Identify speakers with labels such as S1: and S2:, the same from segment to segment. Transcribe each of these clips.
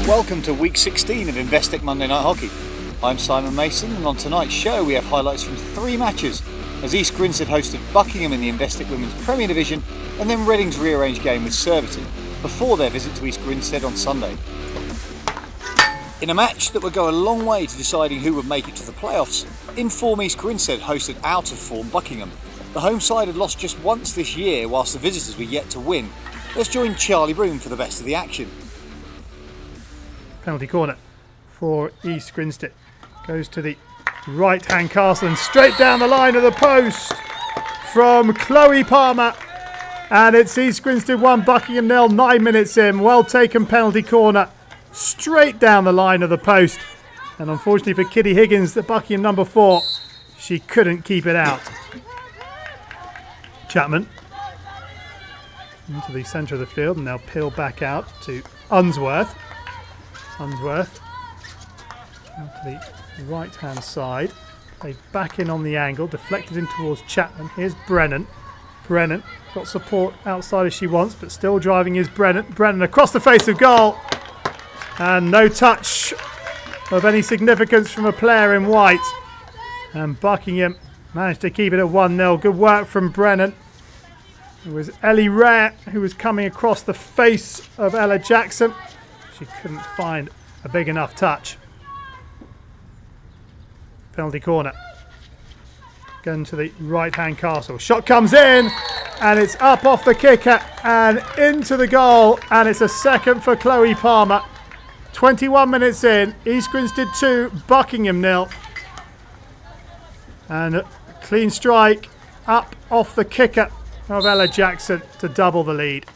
S1: Welcome to week 16 of Investec Monday Night Hockey. I'm Simon Mason, and on tonight's show we have highlights from 3 matches as East Grinstead hosted Buckingham in the Investec Women's Premier Division, and then Reading's rearranged game with Surbiton before their visit to East Grinstead on Sunday. In a match that would go a long way to deciding who would make it to the playoffs, in-form East Grinstead hosted out-of-form Buckingham. The home side had lost just once this year, whilst the visitors were yet to win. Let's join Charlie Broom for the best of the action.
S2: Penalty corner for East Grinstead. Goes to the right-hand castle and straight down the line of the post from Chloe Palmer. And it's East Grinstead 1, Buckingham 0, 9 minutes in. Well taken penalty corner. Straight down the line of the post. And unfortunately for Kitty Higgins, the Buckingham number 4, she couldn't keep it out. Chapman into the centre of the field and now peel back out to Unsworth. Unsworth out to the right hand side. They back in on the angle, deflected in towards Chapman. Here's Brennan. Brennan got support outside as she wants, but still driving is Brennan. Brennan across the face of goal. And no touch of any significance from a player in white. And Buckingham managed to keep it at 1-0. Good work from Brennan. It was Ellie Rare who was coming across the face of Ella Jackson. She couldn't find a big enough touch. Penalty corner. Going to the right-hand castle. Shot comes in, and it's up off the kicker and into the goal. And it's a second for Chloe Palmer. 21 minutes in. East Grinstead 2, Buckingham 0. And a clean strike up off the kicker of Ella Jackson to double the lead.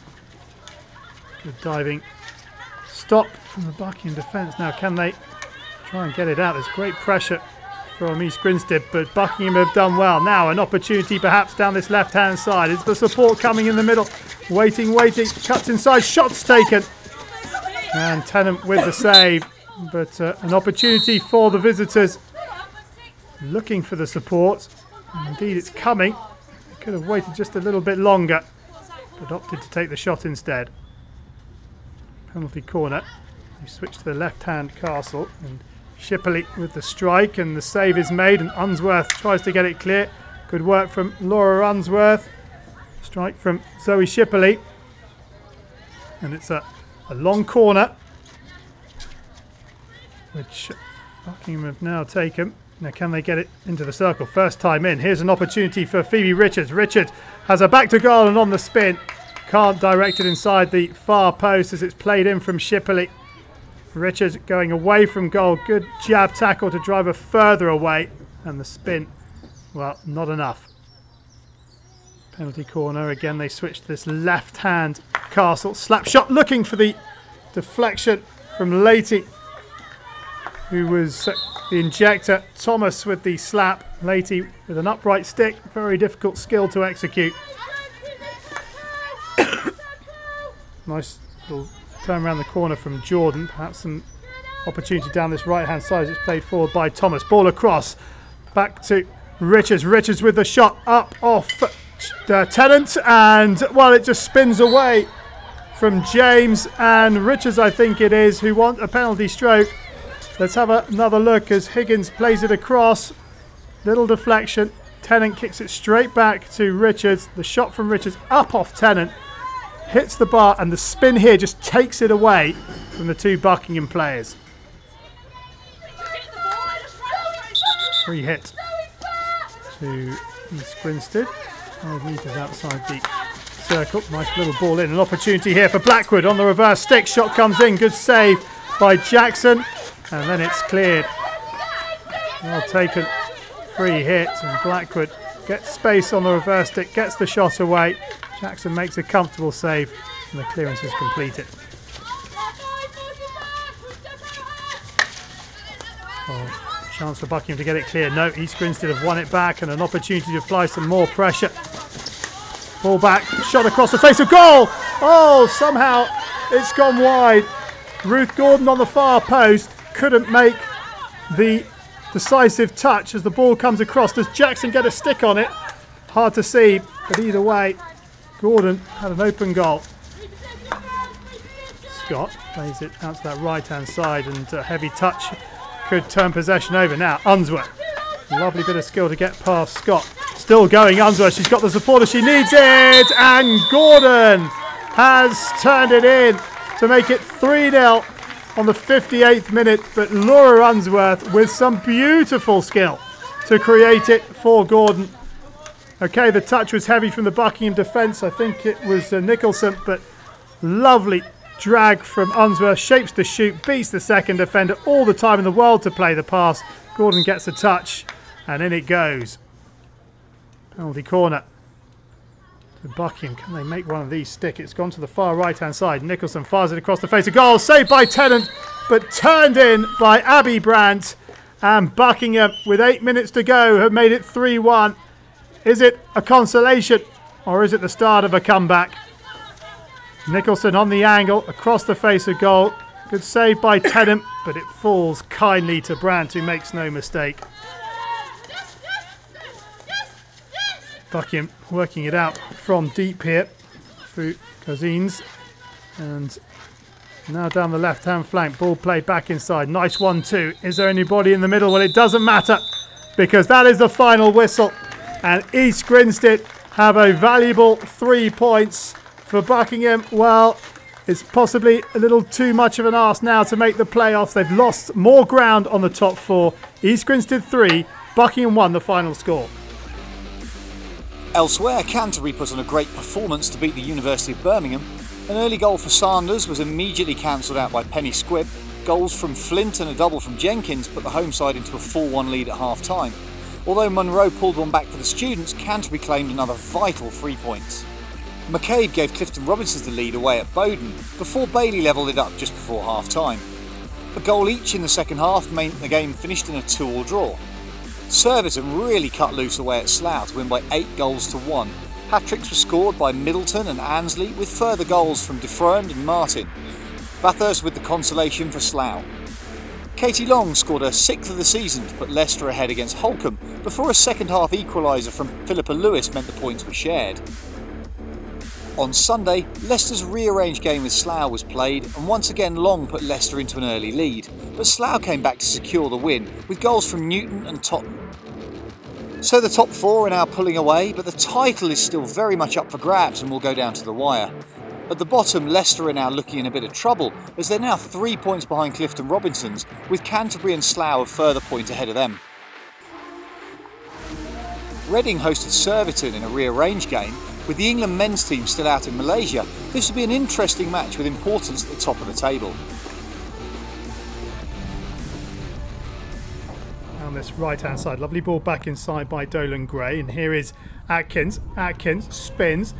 S2: Good diving stop from the Buckingham defence. Now can they try and get it out? There's great pressure from East Grinstead, but Buckingham have done well. Now an opportunity perhaps down this left hand side. It's the support coming in the middle. Waiting, cuts inside, shots taken. And Tennant with the save, but an opportunity for the visitors looking for the support. And indeed it's coming. They could have waited just a little bit longer, but opted to take the shot instead. Penalty corner. We switch to the left-hand castle, and Shipley with the strike, and the save is made, and Unsworth tries to get it clear. Good work from Laura Unsworth. Strike from Zoe Shipley, and it's a long corner, which Buckingham have now taken. Now can they get it into the circle? First time in. Here's an opportunity for Phoebe Richards. Richards has a back to goal and on the spin. Can't direct it inside the far post as it's played in from Shipley. Richards going away from goal. Good jab tackle to drive her further away. And the spin, well, not enough. Penalty corner. Again, they switch to this left-hand castle. Slap shot looking for the deflection from Leahy, who was the injector. Thomas with the slap. Leahy with an upright stick. Very difficult skill to execute. Nice little turn around the corner from Jordan. Perhaps some opportunity down this right-hand side as it's played forward by Thomas. Ball across. Back to Richards. Richards with the shot up off Tennant. And, well, it just spins away from James and Richards, I think it is, who want a penalty stroke. Let's have another look as Higgins plays it across. Little deflection. Tennant kicks it straight back to Richards. The shot from Richards up off Tennant. Hits the bar, and the spin here just takes it away from the 2 Buckingham players. Free hit to East Grinstead. 5 metres outside the circle. Nice little ball in. An opportunity here for Blackwood on the reverse stick. Shot comes in. Good save by Jackson. And then it's cleared. Well taken. Free hit. And Blackwood gets space on the reverse stick. Gets the shot away. Jackson makes a comfortable save, and the clearance is completed. Oh, chance for Buckingham to get it clear. No, East Grinstead have won it back, and an opportunity to apply some more pressure. Ball back, shot across the face of goal. Oh, somehow it's gone wide. Ruth Gordon on the far post couldn't make the decisive touch as the ball comes across. Does Jackson get a stick on it? Hard to see, but either way, Gordon had an open goal. Scott. Plays it out to that right-hand side, and a heavy touch could turn possession over. Now, Unsworth. Lovely bit of skill to get past Scott. Still going, Unsworth. She's got the supporter. She needs it. And Gordon has turned it in to make it 3-0 on the 58th minute. But Laura Unsworth with some beautiful skill to create it for Gordon. Okay, the touch was heavy from the Buckingham defence. I think it was Nicholson, but lovely drag from Unsworth. Shapes the shoot, beats the second defender. All the time in the world to play the pass. Gordon gets a touch, and in it goes. Penalty corner to Buckingham. Can they make one of these stick? It's gone to the far right-hand side. Nicholson fires it across the face of goal. Saved by Tennant, but turned in by Abby Brandt. And Buckingham, with 8 minutes to go, have made it 3-1. Is it a consolation, or is it the start of a comeback? Nicholson on the angle, across the face of goal. Good save by Tennant, but it falls kindly to Brandt, who makes no mistake. Buckingham working it out from deep here through Cousins. And now down the left-hand flank. Ball played back inside. Nice 1-2. Is there anybody in the middle? Well, it doesn't matter, because that is the final whistle. And East Grinstead have a valuable 3 points. For Buckingham, well, it's possibly a little too much of an ask now to make the playoffs. They've lost more ground on the top 4. East Grinstead 3, Buckingham 1, the final score.
S1: Elsewhere, Canterbury put on a great performance to beat the University of Birmingham. An early goal for Sanders was immediately cancelled out by Penny Squibb. Goals from Flint and a double from Jenkins put the home side into a 4-1 lead at half-time. Although Munro pulled one back for the students, Canterbury claimed another vital 3 points. McCabe gave Clifton Robinsons the lead away at Bowden, before Bailey levelled it up just before half-time. A goal each in the second half meant the game finished in a 2-2 draw. Surbiton really cut loose away at Slough to win by 8-1. Hat-tricks were scored by Middleton and Ansley, with further goals from Defrand and Martin. Bathurst with the consolation for Slough. Katie Long scored her 6th of the season to put Leicester ahead against Holcombe, before a second-half equaliser from Philippa Lewis meant the points were shared. On Sunday, Leicester's rearranged game with Slough was played, and once again Long put Leicester into an early lead, but Slough came back to secure the win, with goals from Newton and Totten. So the top 4 are now pulling away, but the title is still very much up for grabs and will go down to the wire. At the bottom, Leicester are now looking in a bit of trouble, as they're now 3 points behind Clifton Robinsons, with Canterbury and Slough a further point ahead of them. Reading hosted Surbiton in a rearranged game. With the England men's team still out in Malaysia, this will be an interesting match with importance at the top of the table.
S2: On this right-hand side, lovely ball back inside by Dolan Gray, and here is Atkins. Atkins spins,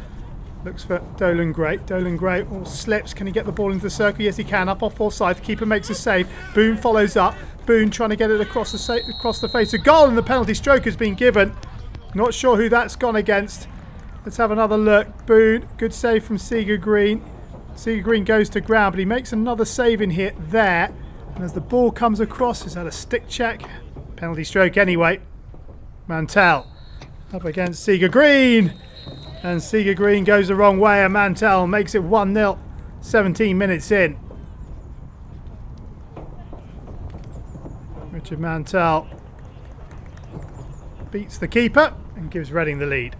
S2: looks for Dolan Gray. Dolan Gray all slips. Can he get the ball into the circle? Yes, he can. Up off offside. The keeper makes a save. Boone follows up. Boone trying to get it across the face of goal, and the penalty stroke has been given. Not sure who that's gone against. Let's have another look. Boone, good save from Seager Green. Seager Green goes to ground, but he makes another save in here, there. And as the ball comes across, is that a stick check? Penalty stroke anyway. Mantell up against Seager Green. And Seager Green goes the wrong way, and Mantell makes it 1-0, 17 minutes in. Richard Mantell beats the keeper and gives Reading the lead.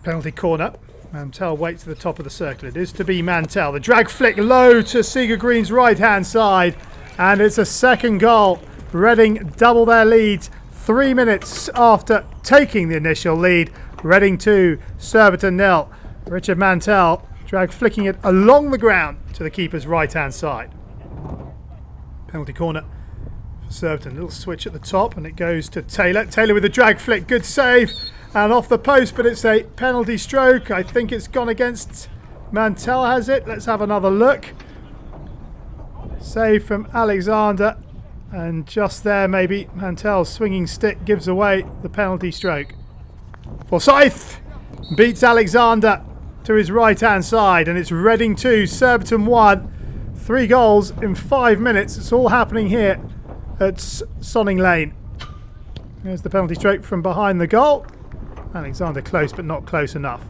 S2: Penalty corner. Mantell waits at the top of the circle. It is to be Mantell. The drag flick low to Seager Green's right-hand side. And it's a second goal. Reading double their lead 3 minutes after taking the initial lead. Reading 2, Surbiton 0. Richard Mantell drag flicking it along the ground to the keeper's right-hand side. Penalty corner for Surbiton. Little switch at the top, and it goes to Taylor. Taylor with a drag flick. Good save. And off the post, but it's a penalty stroke. I think it's gone against Mantell, has it? Let's have another look. Save from Alexander. And just there, maybe, Mantell's swinging stick gives away the penalty stroke. Forsyth beats Alexander to his right-hand side. And it's Reading 2, Surbiton 1. 3 goals in 5 minutes. It's all happening here at Sonning Lane. There's the penalty stroke from behind the goal. Alexander close, but not close enough.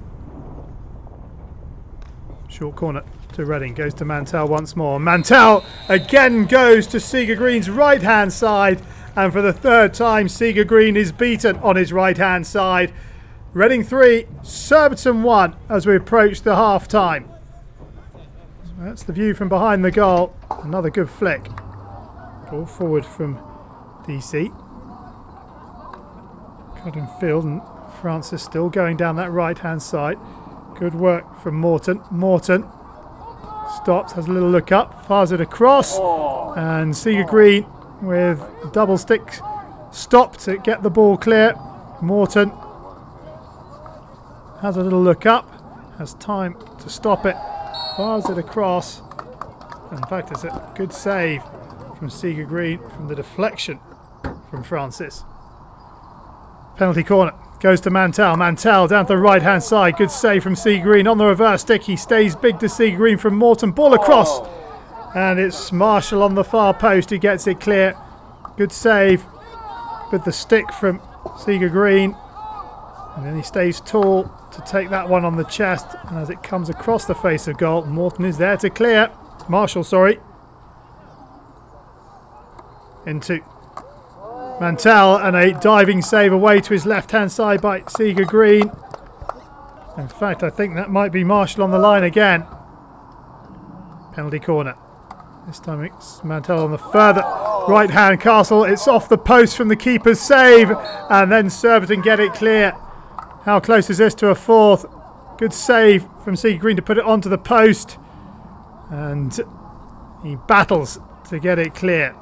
S2: Short corner to Reading. Goes to Mantell once more. Mantell again goes to Seager Green's right-hand side. And for the third time, Seager Green is beaten on his right-hand side. Reading 3, Surbiton 1 as we approach the half-time. That's the view from behind the goal. Another good flick. Ball forward from DC. Cut in field, and Francis still going down that right-hand side. Good work from Morton. Morton stops, has a little look up, fires it across. And Seager Green with double stick stop to get the ball clear. Morton has a little look up, has time to stop it, fires it across. In fact, it's a good save from Seager Green from the deflection from Francis. Penalty corner goes to Mantell. Mantell down to the right hand side. Good save from Seager Green on the reverse stick. He stays big to Seager Green from Morton. Ball across. And it's Marshall on the far post who gets it clear. Good save with the stick from Seager Green. And then he stays tall to take that one on the chest. And as it comes across the face of goal, Morton is there to clear. Marshall, sorry. Into Mantell, and a diving save away to his left-hand side by Seager Green. In fact, I think that might be Marshall on the line again. Penalty corner. This time it's Mantell on the further right-hand castle. It's off the post from the keeper's save, and then Surbiton get it clear. How close is this to a fourth? Good save from Seager Green to put it onto the post, and he battles to get it clear.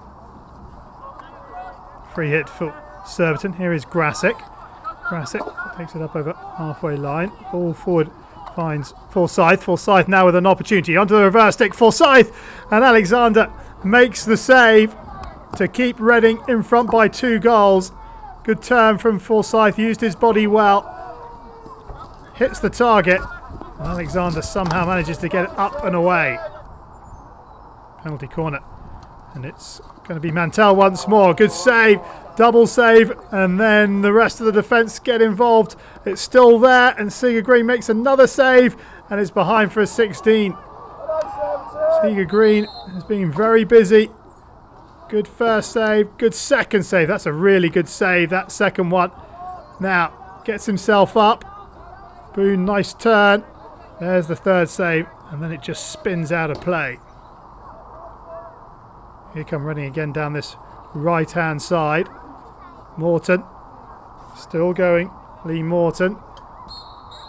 S2: Free hit for Surbiton. Here is Grasick. Grasick takes it up over halfway line. Ball forward finds Forsyth. Forsyth now with an opportunity. Onto the reverse stick. Forsyth, and Alexander makes the save to keep Reading in front by 2 goals. Good turn from Forsyth. Used his body well. Hits the target. And Alexander somehow manages to get it up and away. Penalty corner. And it's going to be Mantell once more. Good save, double save, and then the rest of the defence get involved. It's still there, and Seager Green makes another save, and it's behind for a 16. Seager Green has been very busy. Good first save, good second save. That's a really good save, that second one. Now, gets himself up. Boone, nice turn. There's the third save, and then it just spins out of play. Here come Reading again down this right-hand side. Morton, still going. Lee Morton.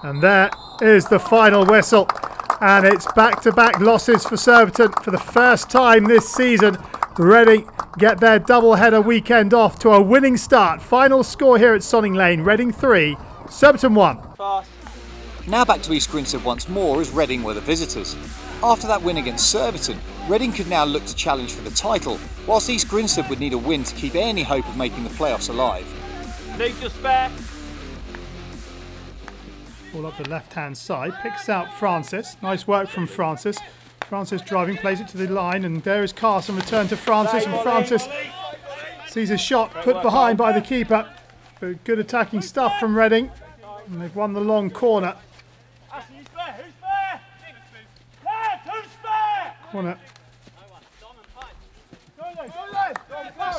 S2: And there is the final whistle. And it's back-to-back losses for Surbiton for the first time this season. Reading get their double-header weekend off to a winning start. Final score here at Sonning Lane. Reading 3, Surbiton 1.
S1: Now back to East Grinstead once more as Reading were the visitors. After that win against Surbiton, Reading could now look to challenge for the title, whilst East Grinstead would need a win to keep any hope of making the playoffs alive.
S3: Leave your spare.
S2: Ball up the left-hand side, picks out Francis. Nice work from Francis. Francis driving, plays it to the line, and there is Carson, return to Francis, and Francis sees a shot put behind by the keeper. But good attacking stuff from Reading, and they've won the long corner. Corner.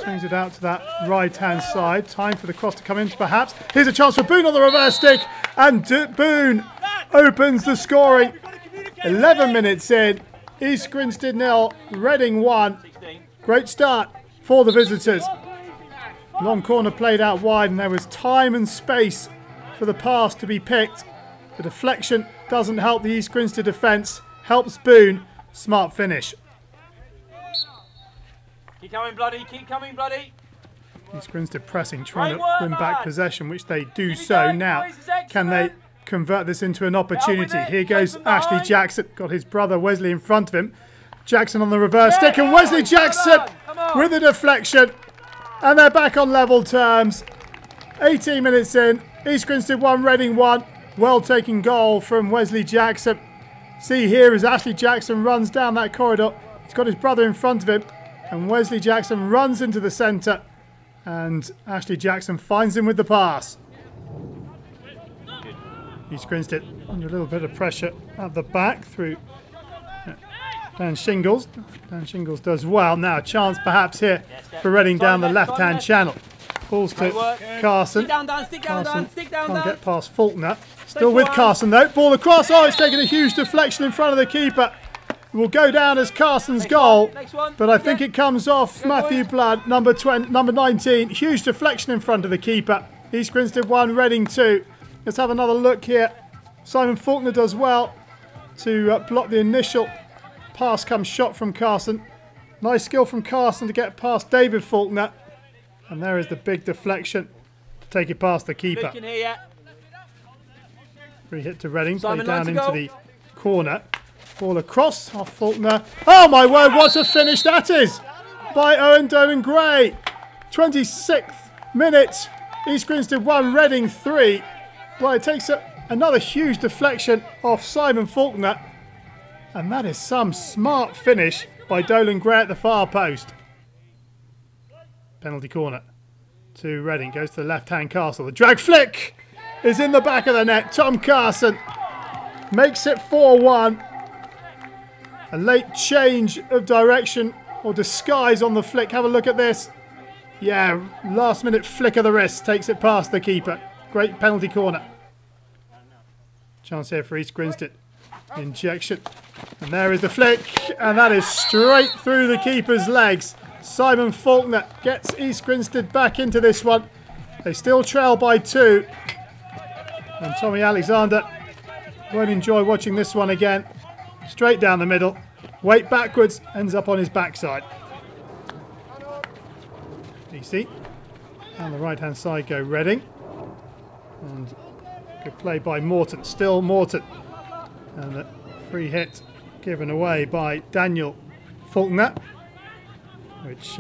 S2: Swings it out to that right-hand side. Time for the cross to come in, perhaps. Here's a chance for Boone on the reverse stick, and Boone opens the scoring. 11 minutes in. East Grinstead 0, Reading 1. Great start for the visitors. Long corner played out wide, and there was time and space for the pass to be picked. The deflection doesn't help the East Grinstead defence. Helps Boone. Smart finish.
S3: Keep coming, bloody. Keep coming, bloody.
S2: East Grinstead pressing, trying to win back possession, which they do so now. Can they convert this into an opportunity? Here goes Ashley Jackson. Got his brother Wesley in front of him. Jackson on the reverse stick, and Wesley Jackson with a deflection. And they're back on level terms. 18 minutes in. East Grinstead 1, Reading 1. Well taken goal from Wesley Jackson. See here as Ashley Jackson runs down that corridor. He's got his brother in front of him, and Wesley Jackson runs into the centre, and Ashley Jackson finds him with the pass. East Grinstead under a little bit of pressure at the back through Dan Shingles. Dan Shingles does well. Now a chance perhaps here for Reading down the left-hand channel. Falls to Carson.
S3: Stick down, Dan. Stick down, Dan. Stick down,
S2: Can't
S3: Dan.
S2: get past Faulkner. Still with Carson though. Ball across. Oh, it's taken a huge deflection in front of the keeper. It will go down as Carson's goal. But I think it comes off Matthew Blood, number 19. Huge deflection in front of the keeper. East Grinstead 1, Reading 2. Let's have another look here. Simon Faulkner does well to block the initial pass come shot from Carson. Nice skill from Carson to get past David Faulkner. And there is the big deflection to take it past the keeper. Free hit to Reading, play down into the corner. Ball across off Faulkner. Oh my word, what a finish that is by Owen Dolan Gray. 26th minute, East Grinstead 1, Reading 3. Well, it takes another huge deflection off Simon Faulkner. And that is some smart finish by Dolan Gray at the far post. Penalty corner to Reading. Goes to the left-hand Castle. The drag flick is in the back of the net. Tom Carson makes it 4-1. A late change of direction or disguise on the flick. Have a look at this. Yeah, last-minute flick of the wrist takes it past the keeper. Great penalty corner. Chance here for East Grinstead. Injection. And there is the flick. And that is straight through the keeper's legs. Simon Faulkner gets East Grinstead back into this one. They still trail by 2. And Tommy Alexander won't enjoy watching this one again. Straight down the middle. Weight backwards. Ends up on his backside. DC. Down the right hand side go Reading. And good play by Morton. Still Morton. And the free hit given away by Daniel Faulkner, which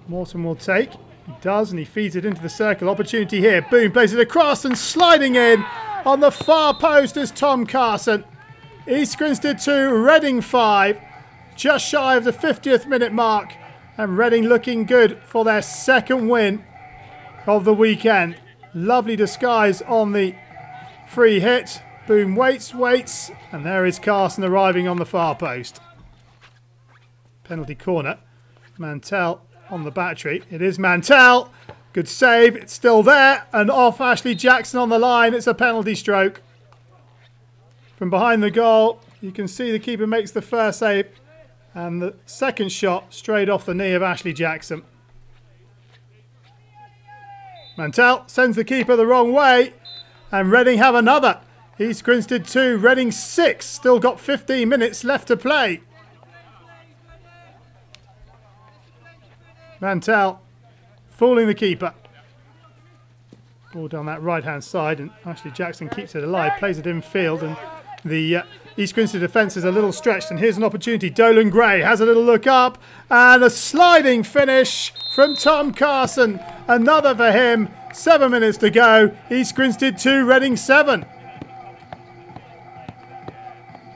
S2: Morton will take. He does, and he feeds it into the circle. Opportunity here. Boom, plays it across and sliding in on the far post is Tom Carson. East Grinstead 2, Reading 5. Just shy of the 50th minute mark. And Reading looking good for their second win of the weekend. Lovely disguise on the free hit. Boom, waits, and there is Carson arriving on the far post. Penalty corner. Mantell on the battery. It is Mantell. Good save. It's still there. And off Ashley Jackson on the line. It's a penalty stroke. From behind the goal, you can see the keeper makes the first save. And the second shot straight off the knee of Ashley Jackson. Mantell sends the keeper the wrong way. And Reading have another. East Grinstead 2, Reading 6. Still got 15 minutes left to play. Mantell fooling the keeper. Ball down that right-hand side, and Ashley Jackson keeps it alive, plays it in field, and the East Grinstead defence is a little stretched, and here's an opportunity. Dolan Gray has a little look up, and a sliding finish from Tom Carson. Another for him. 7 minutes to go. East Grinstead 2, Reading 7.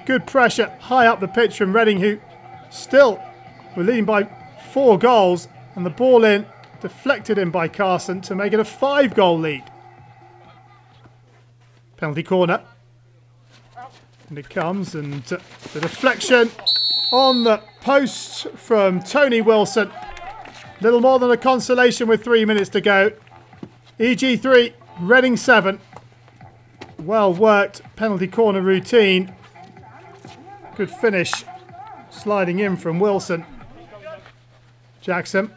S2: Good pressure high up the pitch from Reading, who still were leading by 4 goals, and the ball in, deflected in by Carson to make it a 5-goal lead. Penalty corner. And it comes, and the deflection on the post from Tony Wilson. Little more than a consolation with 3 minutes to go. EG 3, Reading 7. Well worked penalty corner routine. Good finish, sliding in from Wilson. Jackson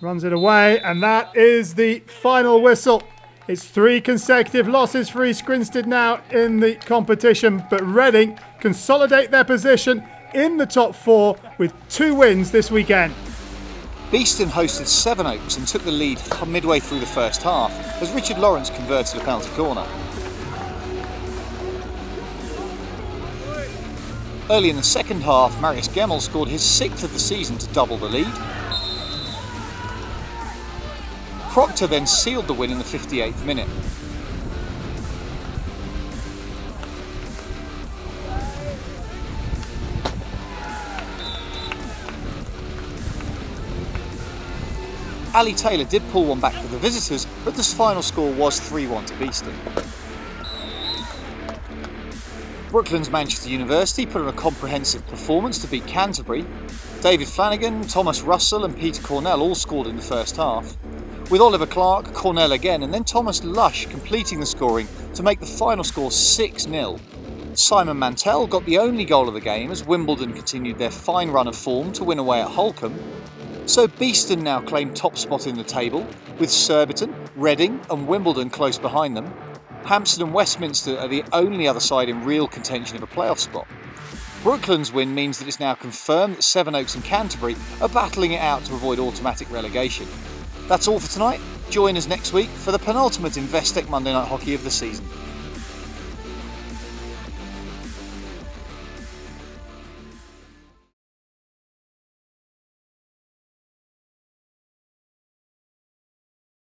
S2: runs it away, and that is the final whistle. It's 3 consecutive losses for East Grinstead now in the competition, but Reading consolidate their position in the top 4 with 2 wins this weekend.
S1: Beeston hosted Sevenoaks and took the lead midway through the first half as Richard Lawrence converted a penalty corner. Early in the second half, Marius Gemmell scored his 6th of the season to double the lead. Proctor then sealed the win in the 58th minute. Ali Taylor did pull one back for the visitors, but the final score was 3-1 to Beeston. Brooklands Manchester University put on a comprehensive performance to beat Canterbury. David Flanagan, Thomas Russell and Peter Cornell all scored in the first half, with Oliver Clark, Cornell again and then Thomas Lush completing the scoring to make the final score 6-0. Simon Mantell got the only goal of the game as Wimbledon continued their fine run of form to win away at Holcombe. So Beeston now claim top spot in the table, with Surbiton, Reading and Wimbledon close behind them. Hampstead and Westminster are the only other side in real contention of a playoff spot. Brooklands' win means that it's now confirmed that Sevenoaks and Canterbury are battling it out to avoid automatic relegation. That's all for tonight. Join us next week for the penultimate Investec Monday Night Hockey of the season.